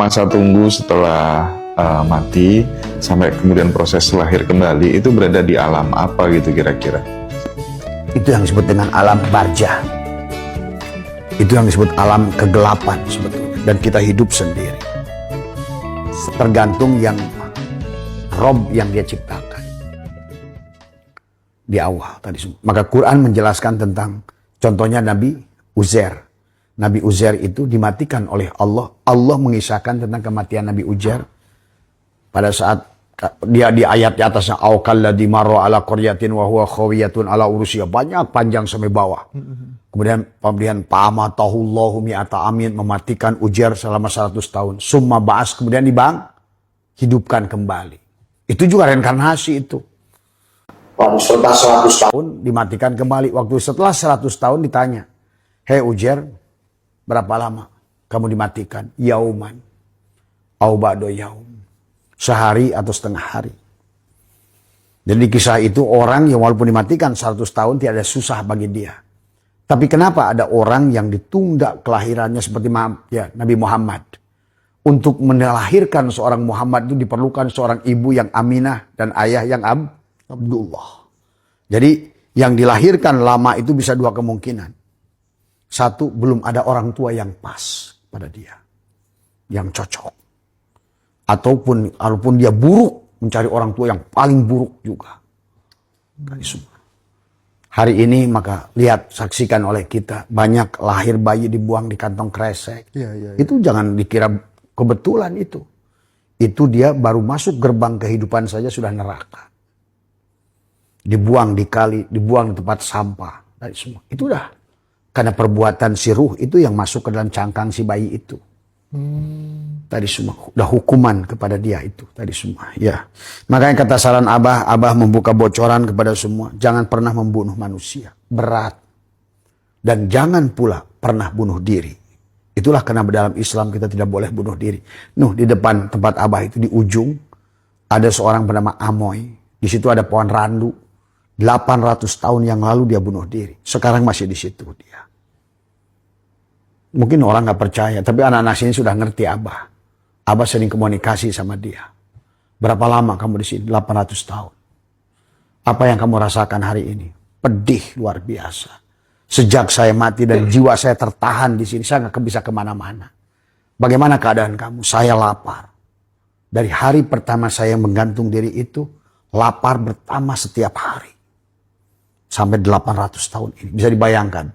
masa tunggu setelah mati sampai kemudian proses lahir kembali itu berada di alam apa gitu kira-kira? Itu yang disebut dengan alam barzah. Itu yang disebut alam kegelapan sebetulnya. Dan kita hidup sendiri. Tergantung yang Rob yang dia ciptakan. Di awal tadi. Maka Quran menjelaskan tentang contohnya Nabi Uzair. Nabi Uzair itu dimatikan oleh Allah. Allah mengisahkan tentang kematian Nabi Uzair. Pada saat dia di ayat di atasnya aukalladzi marra ala qaryatin wa huwa khawiyatun ala urusiyah, banyak panjang sampai bawah. Kemudian pamatahullahu mi'ata amin, mematikan Uzair selama 100 tahun. Summa ba'as, kemudian hidupkan kembali. Itu juga reinkarnasi itu. Setelah 100 tahun dimatikan kembali. Waktu setelah 100 tahun ditanya, "Hei Uzair, berapa lama kamu dimatikan?" "Yauman au ba'da yaum." Sehari atau setengah hari. Jadi kisah itu orang yang walaupun dimatikan 100 tahun tidak ada susah bagi dia. Tapi kenapa ada orang yang ditunda kelahirannya seperti Nabi Muhammad. Untuk melahirkan seorang Muhammad itu diperlukan seorang ibu yang Aminah dan ayah yang Abdullah. Jadi yang dilahirkan lama itu bisa dua kemungkinan. Satu, belum ada orang tua yang pas pada dia. Yang cocok. Ataupun dia buruk, mencari orang tua yang paling buruk juga. Hari ini maka lihat, saksikan oleh kita. Banyak lahir bayi dibuang di kantong kresek. Itu jangan dikira kebetulan itu. Itu dia baru masuk gerbang kehidupan saja sudah neraka. Dibuang di kali, dibuang di tempat sampah. Dari semua. Itu dah. Karena perbuatan si ruh itu yang masuk ke dalam cangkang si bayi itu. Tadi semua udah hukuman kepada dia itu tadi semua ya. Makanya kata saran Abah membuka bocoran kepada semua, jangan pernah membunuh manusia, berat. Dan jangan pula pernah bunuh diri. Itulah kenapa dalam Islam kita tidak boleh bunuh diri. Di depan tempat Abah itu di ujung ada seorang bernama Amoy. Di situ ada pohon randu. 800 tahun yang lalu dia bunuh diri. Sekarang masih di situ dia. Mungkin orang nggak percaya, tapi anak-anak sini sudah ngerti Abah. Abah sering komunikasi sama dia. Berapa lama kamu di sini? 800 tahun. Apa yang kamu rasakan hari ini? Pedih luar biasa. Sejak saya mati dan jiwa saya tertahan di sini, saya nggak bisa kemana-mana. Bagaimana keadaan kamu? Saya lapar. Dari hari pertama saya menggantung diri itu, lapar bertambah setiap hari. Sampai 800 tahun ini. Bisa dibayangkan.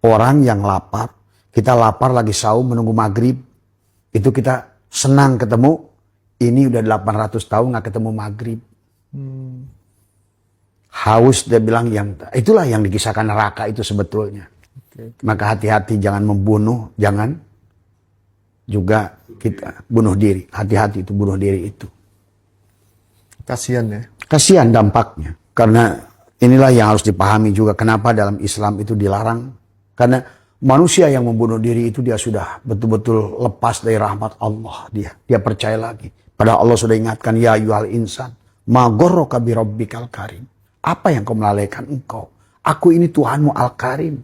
Orang yang lapar, kita lapar lagi saum menunggu maghrib. Itu kita senang ketemu. Ini udah 800 tahun gak ketemu maghrib. Haus dia bilang itulah yang dikisahkan neraka itu sebetulnya. Maka hati-hati jangan membunuh. Jangan juga kita bunuh diri. Hati-hati itu bunuh diri itu. Kasihan ya. Kasihan dampaknya. Karena inilah yang harus dipahami juga. Kenapa dalam Islam itu dilarang. Karena manusia yang membunuh diri itu dia sudah betul-betul lepas dari rahmat Allah. Dia percaya lagi. Padahal Allah sudah ingatkan, ya ayyuhal insan, ma gharraka bi rabbikal karim. Apa yang kau melalaikan engkau? Aku ini Tuhanmu al-Karim.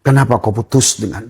Kenapa kau putus dengan